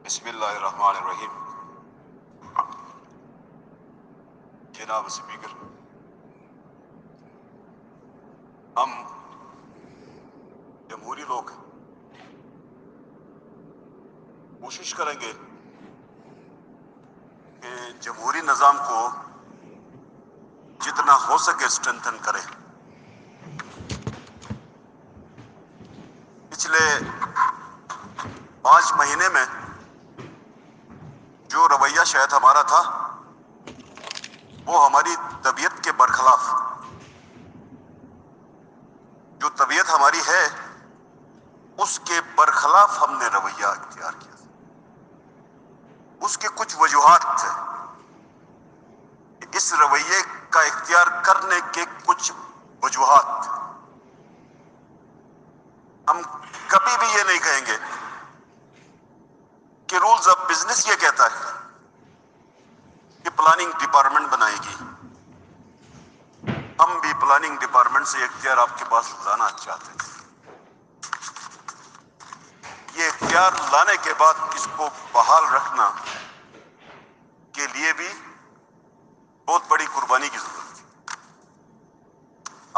بسم اللہ الرحمن الرحیم. جناب اسپیکر، ہم جمہوری لوگ کوشش کریں گے کہ جمہوری نظام کو جتنا ہو سکے اسٹرینتھن کریں. پچھلے 5 مہینے میں جو رویہ شاید ہمارا تھا وہ ہماری طبیعت کے برخلاف، جو طبیعت ہماری ہے اس کے برخلاف ہم نے رویہ اختیار کیا. اس کے کچھ وجوہات تھے. اس رویے کا اختیار کرنے کے کچھ وجوہات تھے. ہم کبھی بھی یہ نہیں کہیں گے کہ رولز آف بزنس یہ کہتا ہے کہ پلاننگ ڈپارٹمنٹ بنائے گی. ہم بھی پلاننگ ڈپارٹمنٹ سے اختیار آپ کے پاس لانا چاہتے ہیں. یہ اختیار لانے کے بعد اس کو بحال رکھنا کے لیے بھی بہت بڑی قربانی کی ضرورت ہے.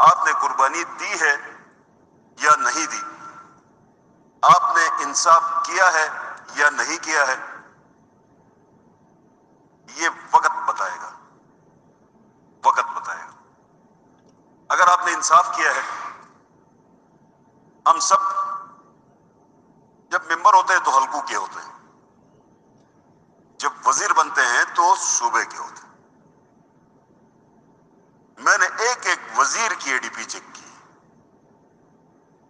آپ نے قربانی دی ہے یا نہیں دی؟ آپ نے انصاف کیا ہے یا نہیں کیا ہے؟ یہ وقت بتائے گا. وقت بتائے گا. اگر آپ نے انصاف کیا ہے، ہم سب جب ممبر ہوتے ہیں تو حلقوں کے ہوتے ہیں، جب وزیر بنتے ہیں تو صوبے کے ہوتے ہیں. میں نے ایک ایک وزیر کی اے ڈی پی چیک کی.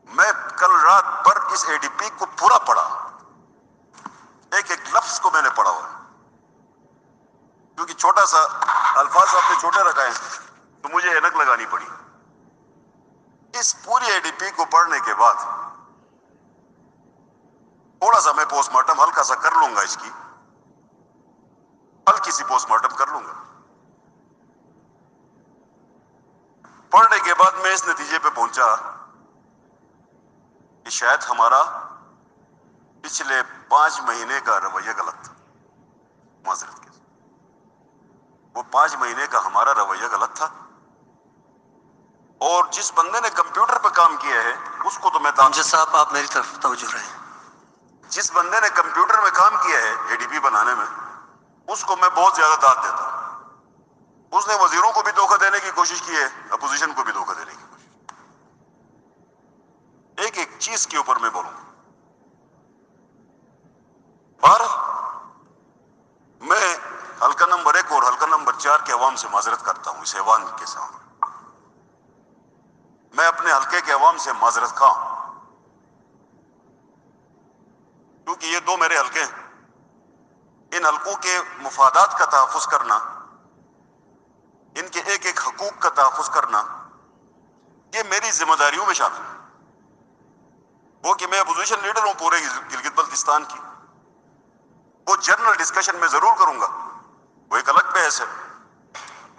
میں کل رات بھر اس اے ڈی پی کو پورا پڑھا. ایک ایک لفظ کو میں نے پڑھا ہوا ہے. کیونکہ چھوٹا سا الفاظ آپ نے چھوٹے رکھا ہے تو مجھے اینک لگانی پڑی. اس پوری اے ڈی پی کو پڑھنے کے بعد تھوڑا سا میں پوسٹ مارٹم ہلکا سا کر لوں گا. اس کی ہلکی سی پوسٹ مارٹم کر لوں گا. پڑھنے کے بعد میں اس نتیجے پہ پہنچا کہ شاید ہمارا پچھلے 5 مہینے کا رویہ غلط تھا. معذرت کے وہ 5 مہینے کا ہمارا رویہ غلط تھا. اور جس بندے نے کمپیوٹر پہ کام کیا ہے اس کو تو میں امجد صاحب آپ میری طرف توجہ رہیں. جس بندے نے کمپیوٹر میں کام کیا ہے اے ڈی پی بنانے میں، اس کو میں بہت زیادہ داد دیتا ہوں. اس نے وزیروں کو بھی دھوکہ دینے کی کوشش کی ہے، اپوزیشن کو بھی دھوکہ دینے کی کوشش. ایک ایک چیز کے اوپر میں بولوں. اور میں حلقہ نمبر 1 اور حلقہ نمبر 4 کے عوام سے معذرت کرتا ہوں. اس ایوان کے سامنے میں اپنے حلقے کے عوام سے معذرت خواہ ہوں، کیونکہ یہ 2 میرے حلقے ہیں. ان حلقوں کے مفادات کا تحفظ کرنا، ان کے ایک ایک حقوق کا تحفظ کرنا، یہ میری ذمہ داریوں میں شامل ہے. وہ کہ میں اپوزیشن لیڈر ہوں پورے گلگت بلتستان کی، وہ جنرل ڈسکشن میں ضرور کروں گا، وہ ایک الگ بحث ہے.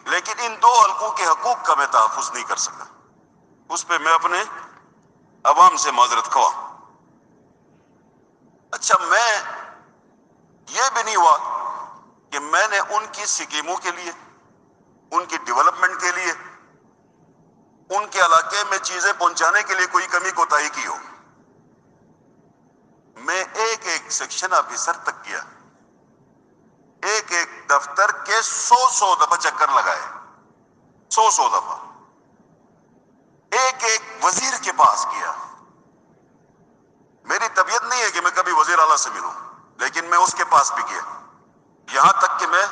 لیکن ان 2 حلقوں کے حقوق کا میں تحفظ نہیں کر سکا. اس پہ میں اپنے عوام سے معذرت خواہ ہوں. اچھا، میں یہ بھی نہیں ہوا کہ میں نے ان کی سکیموں کے لیے، ان کی ڈیولپمنٹ کے لیے، ان کے علاقے میں چیزیں پہنچانے کے لیے کوئی کمی کوتاہی کی ہو. میں ایک ایک سیکشن آفیسر تک گیا، ایک ایک دفتر کے 100 دفعہ چکر لگائے. 100 دفعہ ایک ایک وزیر کے پاس گیا. میری طبیعت نہیں ہے کہ میں کبھی وزیر اعلیٰ سے ملوں، لیکن میں اس کے پاس بھی گیا. یہاں تک کہ میں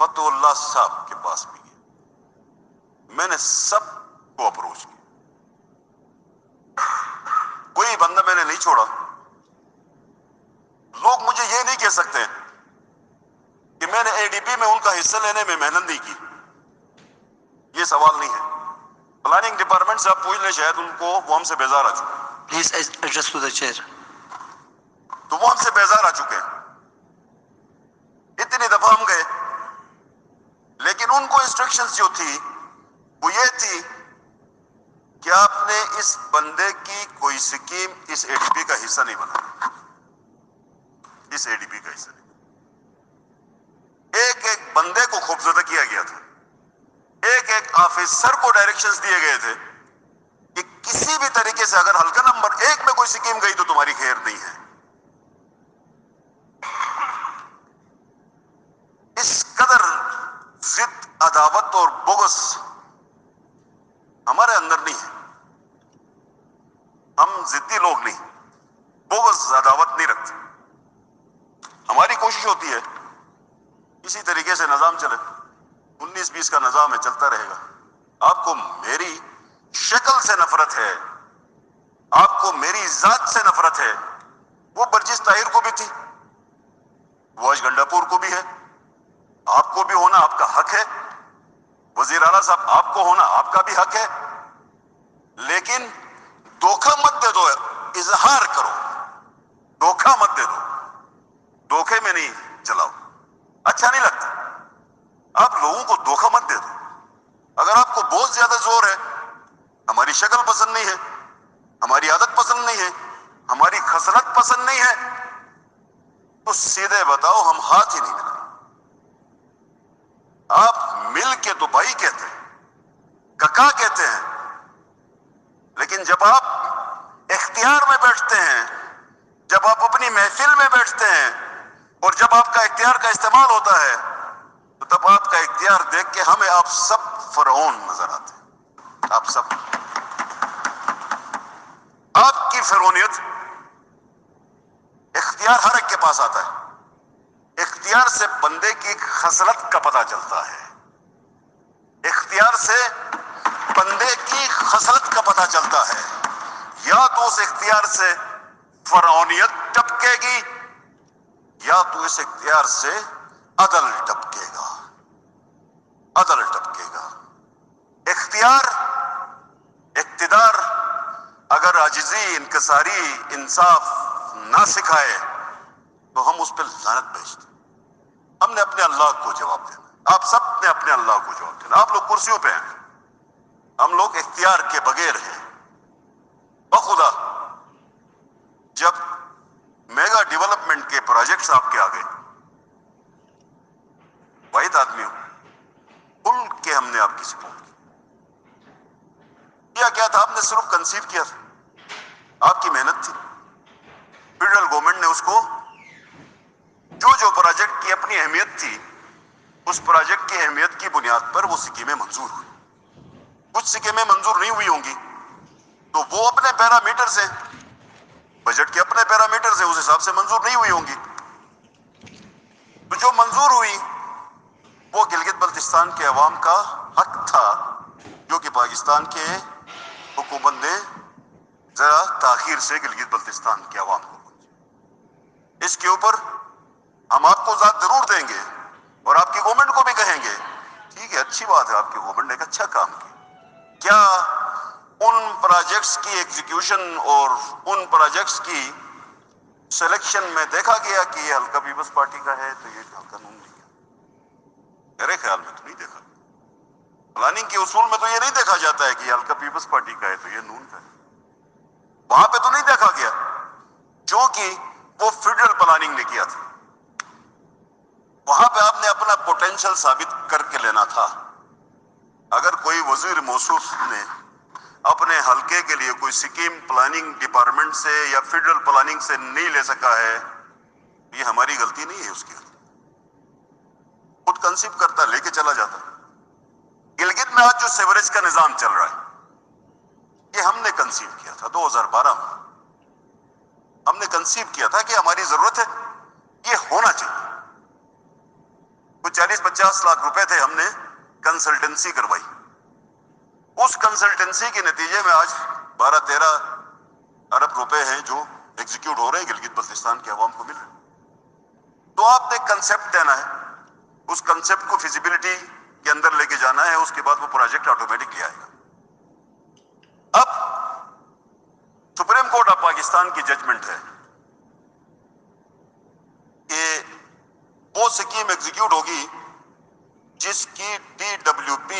فتح اللہ صاحب کے پاس بھی گیا. میں نے سب کو اپروچ کیا. کوئی بندہ میں نے نہیں چھوڑا. لوگ مجھے یہ نہیں کہہ سکتے کہ میں نے اے ڈی پی میں ان کا حصہ لینے میں محنت نہیں کی. یہ سوال نہیں ہے. پلاننگ ڈپارٹمنٹ سے آپ پوچھ لیں، شاید ان کو وہ ہم سے بیزار آ چکے. Please adjust to the chair. تو وہ ہم سے بیزار آ چکے ہیں. اتنی دفعہ ہم گئے، لیکن ان کو انسٹرکشنز جو تھی وہ یہ تھی کہ آپ نے اس بندے کی کوئی سکیم اس اے ڈی پی کا حصہ نہیں بنا. اس ADP کا حصہ نہیں. ایک ایک بندے کو خوفزدہ کیا گیا تھا, ایک ایک آفیسر کو ڈائریکشنز دیے گئے تھے کہ کسی بھی طریقے سے اگر حلقہ نمبر 1 میں کوئی سکیم گئی تو تمہاری خیر نہیں ہے. اس قدر ضد, عداوت اور بغض ہمارے اندر نہیں ہے. ہم ضدی لوگ نہیں, بغض عداوت نہیں رکھتے. ہماری کوشش ہوتی ہے اسی طریقے سے نظام چلے. 19-20 کا نظام ہے, چلتا رہے گا. آپ کو میری شکل سے نفرت ہے, آپ کو میری ذات سے نفرت ہے. وہ برجس طاہر کو بھی تھی, وہ آج گنڈا پور کو بھی ہے. آپ کو بھی ہونا آپ کا حق ہے, وزیر اعلیٰ صاحب آپ کو ہونا آپ کا بھی حق ہے. لیکن دھوکہ مت دے دو, اظہار کرو, دھوکہ مت دے دو. دھوکے میں نہیں چلاؤ, اچھا نہیں لگتا. آپ لوگوں کو دھوکہ مت دے دو. اگر آپ کو بہت زیادہ زور ہے, ہماری شکل پسند نہیں ہے, ہماری عادت پسند نہیں ہے, ہماری خصلت پسند نہیں ہے, تو سیدھے بتاؤ, ہم ہاتھ ہی نہیں ملائیں. آپ مل کے تو بھائی کہتے ہیں, ککا کہتے ہیں, لیکن جب آپ اختیار میں بیٹھتے ہیں, جب آپ اپنی محفل میں بیٹھتے ہیں, اور جب آپ کا اختیار کا استعمال ہوتا ہے, تو تب آپ کا اختیار دیکھ کے ہمیں آپ سب فرعون نظر آتے ہیں. آپ سب, آپ کی فرعونیت, اختیار ہر ایک کے پاس آتا ہے. اختیار سے بندے کی خصلت کا پتہ چلتا ہے, اختیار سے بندے کی خصلت کا پتہ چلتا ہے. یا تو اس اختیار سے فرعونیت ٹپکے گی, یا تو اس اختیار سے عدل ٹپکے گا, عدل ٹپکے گا. اختیار, اقتدار اگر عاجزی, انکساری, انصاف نہ سکھائے تو ہم اس پہ لعنت بھیجتے. ہم نے اپنے اللہ کو جواب دینا, آپ سب نے اپنے اللہ کو جواب دینا. آپ لوگ کرسیوں پہ ہیں, ہم لوگ اختیار کے بغیر ہیں. بخدا جب میگا ڈیولپمنٹ کے پروجیکٹس آپ کے آگے, واحد آدمی ہوں, کھل کے ہم نے آپ کی سپورٹ کیا تھا. آپ نے صرف کنسیو کیا تھا, آپ کی محنت تھی. فیڈرل گورنمنٹ نے اس کو جو پروجیکٹ کی اپنی اہمیت تھی, اس پروجیکٹ کی اہمیت کی بنیاد پر وہ سکیمیں منظور ہوئی. کچھ سکیمیں منظور نہیں ہوئی ہوں گی تو وہ اپنے پیرامیٹر سے, بجٹ کے اپنے پیرامیٹر سے اس حساب سے منظور نہیں ہوئی ہوں گی. تو جو منظور ہوئی وہ گلگت بلتستان کے عوام کا حق تھا, جو کہ پاکستان کے حکومت نے ذرا تاخیر سے گلگت بلتستان کے عوام کو پہنچی. اس کے اوپر ہم آپ کو ذات ضرور دیں گے, اور آپ کی گورنمنٹ کو بھی کہیں گے ٹھیک ہے, اچھی بات ہے, آپ کی گورنمنٹ نے ایک اچھا کام کیا. کیا ان پروجیکٹس کی ایگزیکیوشن اور ان پروجیکٹس کی سلیکشن میں دیکھا گیا کہ یہ حلقہ پیپلز پارٹی کا ہے تو یہ حلقہ نون لیگ کا؟ میرے خیال میں تو نہیں دیکھا. پلاننگ کے اصول میں تو یہ نہیں دیکھا جاتا ہے کہ یہ حلقہ پیپلز پارٹی کا ہے تو یہ نون کا ہے. وہاں پہ تو نہیں دیکھا گیا, کیونکہ وہ فیڈرل پلاننگ نے کیا تھا. وہاں پہ آپ نے اپنا پوٹینشل ثابت کر کے لینا تھا. اگر کوئی وزیر موصوف نے اپنے حلقے کے لیے کوئی سکیم پلاننگ ڈپارٹمنٹ سے یا فیڈرل پلاننگ سے نہیں لے سکا ہے, یہ ہماری غلطی نہیں ہے, اس کی خود کنسیو کرتا, لے کے چلا جاتا. گلگت میں آج جو سیوریج کا نظام چل رہا ہے, یہ ہم نے کنسیو کیا تھا 2012 میں. ہم نے کنسیو کیا تھا کہ ہماری ضرورت ہے, یہ ہونا چاہیے. کچھ 40-50 لاکھ روپے تھے, ہم نے کنسلٹنسی کروائی. اس کنسلٹنسی کے نتیجے میں آج 12-13 ارب روپے ہیں جو ایگزیکیوٹ ہو رہے ہیں, گلگت بلتستان کے عوام کو مل رہے ہیں. تو آپ نے کنسپٹ دینا ہے, اس کنسپٹ کو فیزیبلٹی کے اندر لے کے جانا ہے, اس کے بعد وہ پروجیکٹ آٹومیٹکلی آئے گا. اب سپریم کورٹ آف پاکستان کی ججمنٹ ہے کہ وہ سکیم ایگزیکیوٹ ہوگی جس کی DWP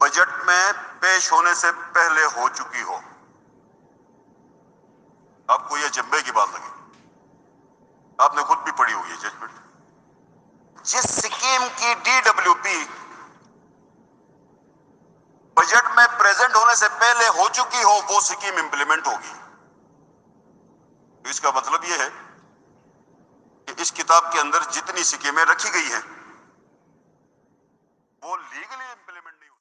بجٹ میں پیش ہونے سے پہلے ہو چکی ہو. آپ کو یہ جمبے کی بات لگے, آپ نے خود بھی پڑھی ہوئی ہے ججمنٹ. جس سکیم کی DWP بجٹ میں پریزنٹ ہونے سے پہلے ہو چکی ہو وہ سکیم امپلیمنٹ ہوگی. تو اس کا مطلب یہ ہے کہ اس کتاب کے اندر جتنی سکیمیں رکھی گئی ہیں